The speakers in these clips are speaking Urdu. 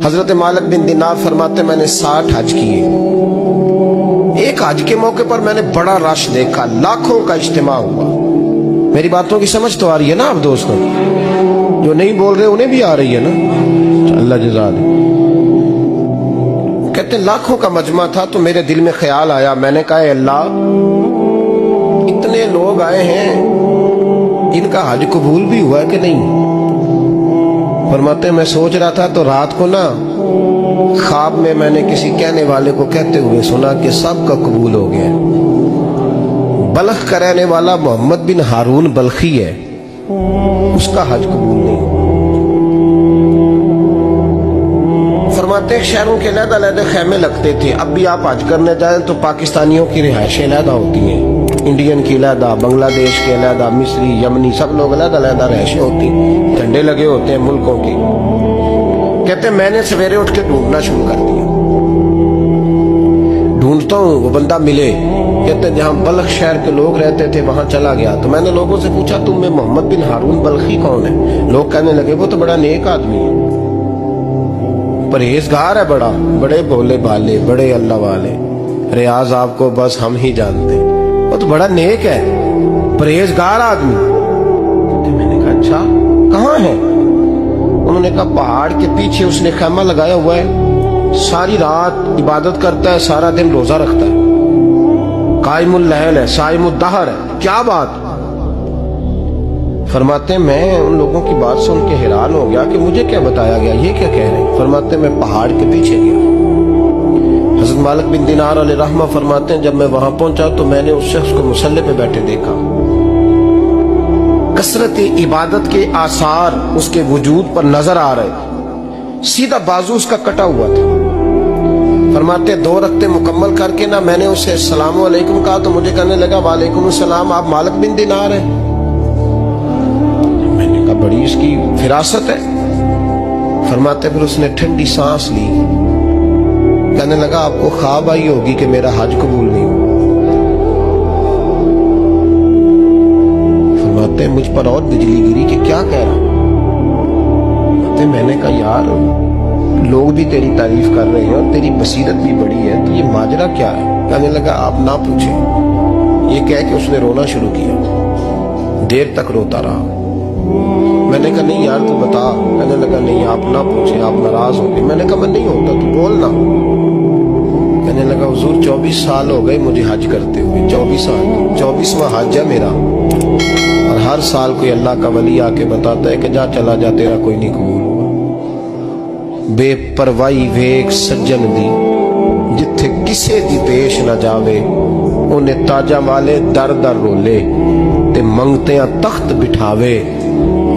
حضرت مالک بن دینار فرماتے میں نے 60 حج کیے. ایک حج کے موقع پر میں نے بڑا رش دیکھا, لاکھوں کا اجتماع ہوا. میری باتوں کی سمجھ تو آ رہی ہے نا آپ دوستوں؟ جو نہیں بول رہے انہیں بھی آ رہی ہے نا؟ اللہ جزا دے. کہتے ہیں لاکھوں کا مجمع تھا تو میرے دل میں خیال آیا, میں نے کہا اے اللہ, اتنے لوگ آئے ہیں, ان کا حج قبول بھی ہوا ہے کہ نہیں؟ فرماتے میں سوچ رہا تھا تو رات کو نا خواب میں نے کسی کہنے والے کو کہتے ہوئے سنا کہ سب کا قبول ہو گیا. بلخ کا رہنے والا محمد بن ہارون بلخی ہے, اس کا حج قبول نہیں. فرماتے ہیں شہروں کے علیحدہ علیحدہ خیمے لگتے تھے. اب بھی آپ حج کرنے جائیں تو پاکستانیوں کی رہائشیں علیحدہ ہوتی ہیں, انڈین کی علیحدہ, بنگلہ دیش کے علیحدہ, مصری, یمنی, سب لوگ علیحدہ علیحدہ رہائشیں ہوتی ہیں, جھنڈے لگے ہوتے ہیں ملکوں کے. کہتے ہیں میں نے سویرے اٹھ کے ڈھونڈنا شروع کر دیا, ڈھونڈتا ہوں وہ بندہ ملے. کہتے ہیں جہاں بلخ شہر کے لوگ رہتے تھے وہاں چلا گیا تو میں نے لوگوں سے پوچھا تم میں محمد بن ہارون بلخی کون ہے؟ لوگ کہنے لگے وہ تو بڑا نیک آدمی ہے, پرہیزگار ہے, بڑے بولے بالے, بڑے اللہ والے, ریاض آپ کو بس ہم ہی جانتے ہیں, وہ تو بڑا نیک ہے, پرہیزگار آدمی. میں نے کہا اچھا کہاں ہے؟ انہوں نے کہا پہاڑ کے پیچھے اس نے خیمہ لگایا ہوا ہے, ساری رات عبادت کرتا ہے, سارا دن روزہ رکھتا ہے, قائم اللیل ہے, صائم الدہر ہے. کیا بات؟ فرماتے ہیں میں ان لوگوں کی بات سن کے حیران ہو گیا کہ مجھے کیا بتایا گیا, یہ کیا کہہ رہے ہیں؟ فرماتے ہیں میں پہاڑ کے پیچھے گیا. حضرت مالک بن دینار علیہ رحمہ فرماتے ہیں جب میں وہاں پہنچا تو میں نے اس شخص کو مصلی پہ بیٹھے دیکھا. کثرت عبادت کے آثار اس کے وجود پر نظر آ رہے, سیدھا بازو اس کا کٹا ہوا تھا. فرماتے 2 رکعتیں مکمل کر کے نا میں نے اسے السلام علیکم کہا تو مجھے کہنے لگا وعلیکم السلام, آپ مالک بن دینار ہیں؟ میں نے کہا بڑی اس کی فراست ہے. فرماتے پھر اس نے ٹھنڈی سانس لی, کہنے لگا آپ کو خواب آئی ہوگی کہ میرا حج قبول نہیں ہوا. فرماتے ہیں مجھ پر اور بجلی گری کہ کیا کہہ رہا. میں نے کہا یار لوگ بھی تیری تعریف کر رہے ہیں اور تیری بصیرت بھی بڑی ہے, تو یہ ماجرا کیا ہے؟ کہنے لگا آپ نہ پوچھیں. یہ کہہ کے اس نے رونا شروع کیا, دیر تک روتا رہا. میں نے کہا نہیں یار تو بتا. کہنے لگا نہیں آپ نہ پوچھیں, آپ ناراض ہو گئے. میں نے کہا میں نہیں ہوتا, تو بولنا. کہنے لگا حضور 24 سال ہو گئے مجھے حج کرتے ہوئے, 24 سال, 24واں حج ہے میرا, اور ہر سال کوئی اللہ کا ولی آ کے بتاتا ہے کہ جا چلا جا تیرا کوئی نہیں قبول ہوگا. بے پروائی ویک سجن دی جتھے کسے دی پیش نہ جاوے, انہیں تاجا والے در در رولے تے منگتیاں تخت بٹھاوے.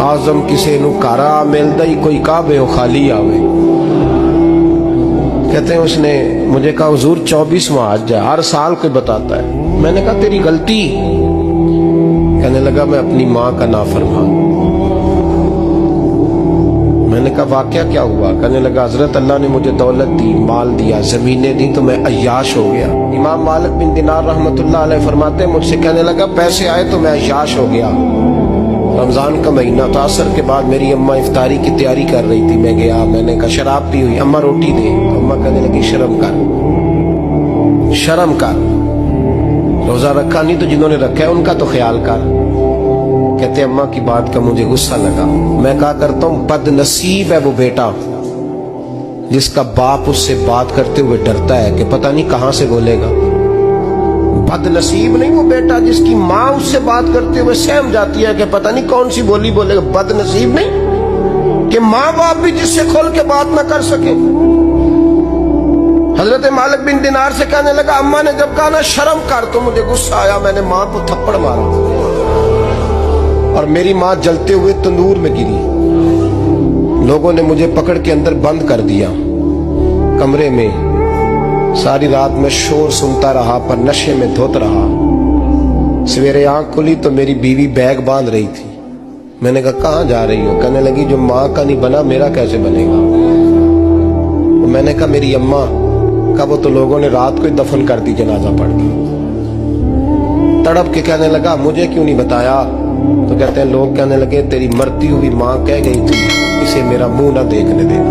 آزم کسے نو کارا ملدا ہی کوئی کعبے و خالی آوے. کہتے ہیں اس نے مجھے کہا حضور 24واں حج ہے, ہر سال کوئی بتاتا ہے. میں نے کہا تیری غلطی. کہنے لگا میں اپنی ماں کا نافرمان. میں نے کہا واقعہ کیا ہوا؟ کہنے لگا حضرت اللہ نے مجھے دولت دی, مال دیا, زمینیں دی, تو میں عیاش ہو گیا. امام مالک بن دینار رحمت اللہ علیہ فرماتے ہیں مجھ سے کہنے لگا پیسے آئے تو میں عیاش ہو گیا. رمضان کا مہینہ تھا, عصر کے بعد میری اماں افطاری کی تیاری کر رہی تھی. میں گیا, میں نے کہا شراب پی ہوئی, اماں روٹی دے. اماں کہنے لگی شرم کر, شرم کر, روزہ رکھا نہیں تو جنہوں نے رکھا ہے ان کا تو خیال کر. کہتے اماں کی بات کا مجھے غصہ لگا. میں کہا کرتا ہوں بد نصیب ہے وہ بیٹا جس کا باپ اس سے بات کرتے ہوئے ڈرتا ہے کہ پتہ نہیں کہاں سے بولے گا. بد نصیب نہیں وہ بیٹا جس کی ماں اس سے بات کرتے ہوئے سہم جاتی ہے کہ پتہ نہیں کون سی بولی بولے گا. بد نصیب نہیں کہ ماں باپ بھی جس سے کھول کے بات نہ کر سکے. حضرت مالک بن دینار سے کہنے لگا اماں نے جب کہا نا شرم کر تو مجھے غصہ آیا, میں نے ماں کو تھپڑ مارا اور میری ماں جلتے ہوئے تندور میں گری. لوگوں نے مجھے پکڑ کے اندر بند کر دیا کمرے میں. ساری رات میں شور سنتا رہا پر نشے میں دھوت رہا. سویرے آنکھ کھلی تو میری بیوی بیگ باندھ رہی تھی. میں نے کہا کہاں جا رہی ہو؟ کہنے لگی جو ماں کا نہیں بنا میرا کیسے بنے گا. میں نے کہا میری اماں کا وہ تو لوگوں نے رات کو ہی دفن کر دی جنازہ پڑھ کے. تڑپ کے کہنے لگا مجھے کیوں نہیں بتایا؟ تو کہتے ہیں لوگ کہنے لگے تیری مرتی ہوئی ماں کہہ گئی تھی اسے میرا منہ نہ دیکھنے دینا.